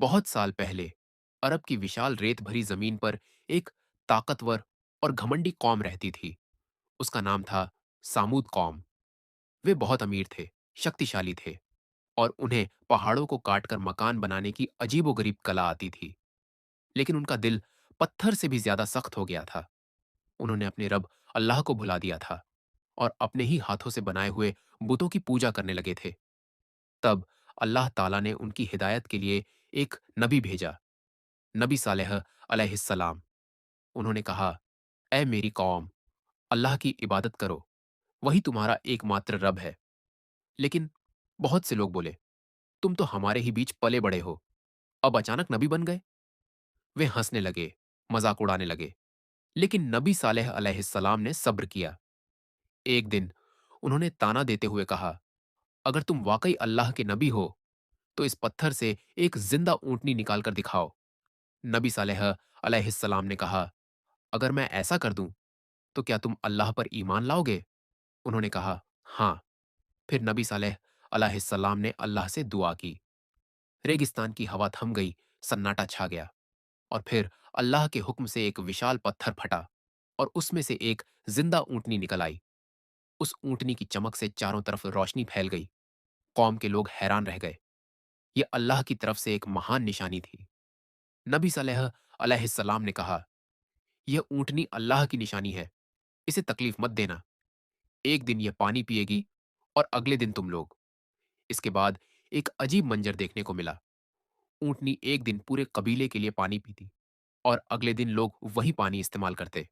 बहुत साल पहले अरब की विशाल रेत भरी जमीन पर एक ताकतवर और घमंडी कौम रहती थी। उसका नाम था सामूद कौम। वे बहुत अमीर थे, शक्तिशाली थे और उन्हें पहाड़ों को काटकर मकान बनाने की अजीबोगरीब कला आती थी। लेकिन उनका दिल पत्थर से भी ज्यादा सख्त हो गया था। उन्होंने अपने रब अल्लाह को भुला दिया था और अपने ही हाथों से बनाए हुए बुतों की पूजा करने लगे थे। तब अल्लाह ताला ने उनकी हिदायत के लिए एक नबी भेजा, नबी सालेह अलैहिस्सलाम। उन्होंने कहा, ऐ मेरी कौम, अल्लाह की इबादत करो, वही तुम्हारा एकमात्र रब है। लेकिन बहुत से लोग बोले, तुम तो हमारे ही बीच पले बड़े हो, अब अचानक नबी बन गए। वे हंसने लगे, मजाक उड़ाने लगे। लेकिन नबी सालेह अलैहिस्सलाम ने सब्र किया। एक दिन उन्होंने ताना देते हुए कहा, अगर तुम वाकई अल्लाह के नबी हो तो इस पत्थर से एक जिंदा ऊंटनी निकाल कर दिखाओ। नबी सालेह अलैहिस्सलाम ने कहा, अगर मैं ऐसा कर दूं तो क्या तुम अल्लाह पर ईमान लाओगे? उन्होंने कहा, हाँ। फिर नबी सालेह अलैहिस्सलाम ने अल्लाह से दुआ की। रेगिस्तान की हवा थम गई, सन्नाटा छा गया और फिर अल्लाह के हुक्म से एक विशाल पत्थर फटा और उसमें से एक जिंदा ऊंटनी निकल आई। उस ऊंटनी की चमक से चारों तरफ रोशनी फैल गई। कौम के लोग हैरान रह गए। यह अल्लाह की तरफ से एक महान निशानी थी। नबी सलेह अलैहिस्सलाम ने कहा, यह ऊंटनी अल्लाह की निशानी है, इसे तकलीफ मत देना। एक दिन यह पानी पिएगी और अगले दिन तुम लोग। इसके बाद एक अजीब मंजर देखने को मिला। ऊंटनी एक दिन पूरे कबीले के लिए पानी पीती और अगले दिन लोग वही पानी इस्तेमाल करते।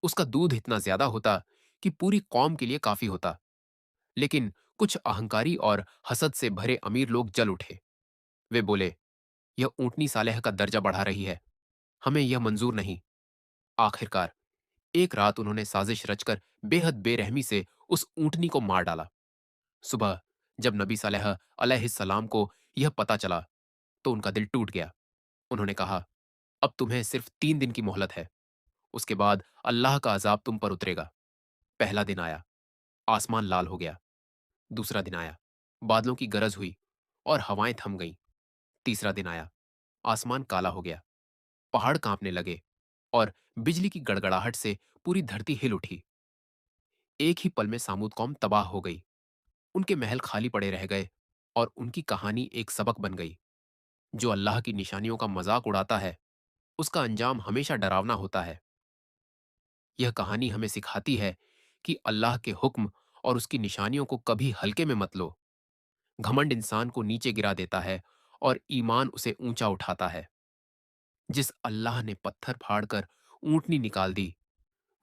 उसका दूध इतना ज्यादा होता कि पूरी कौम के लिए काफी होता। लेकिन कुछ अहंकारी और हसद से भरे अमीर लोग जल उठे। वे बोले, यह ऊंटनी सालेह का दर्जा बढ़ा रही है, हमें यह मंजूर नहीं। आखिरकार एक रात उन्होंने साजिश रचकर बेहद बेरहमी से उस ऊंटनी को मार डाला। सुबह जब नबी सालेह अलैहिस्सलाम को यह पता चला तो उनका दिल टूट गया। उन्होंने कहा, अब तुम्हें सिर्फ 3 दिन की मोहलत है, उसके बाद अल्लाह का अजाब तुम पर उतरेगा। पहला दिन आया, आसमान लाल हो गया। दूसरा दिन आया, बादलों की गरज हुई और हवाएं थम गईं। तीसरा दिन आया, आसमान काला हो गया, पहाड़ कांपने लगे और बिजली की गड़गड़ाहट से पूरी धरती हिल उठी। एक ही पल में सामूद कौम तबाह हो गई। उनके महल खाली पड़े रह गए और उनकी कहानी एक सबक बन गई। जो अल्लाह की निशानियों का मजाक उड़ाता है, उसका अंजाम हमेशा डरावना होता है। यह कहानी हमें सिखाती है कि अल्लाह के हुक्म और उसकी निशानियों को कभी हल्के में मत लो। घमंड इंसान को नीचे गिरा देता है और ईमान उसे ऊंचा उठाता है। जिस अल्लाह ने पत्थर फाड़कर ऊंटनी निकाल दी,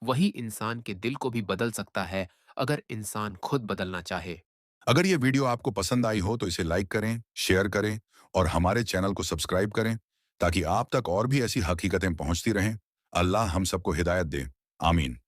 वही इंसान के दिल को भी बदल सकता है अगर इंसान खुद बदलना चाहे। अगर ये वीडियो आपको पसंद आई हो तो इसे लाइक करें, शेयर करें और हमारे चैनल को सब्सक्राइब करें ताकि आप तक और भी ऐसी हकीकतें पहुंचती रहें। अल्लाह हम सबको हिदायत दे। आमीन।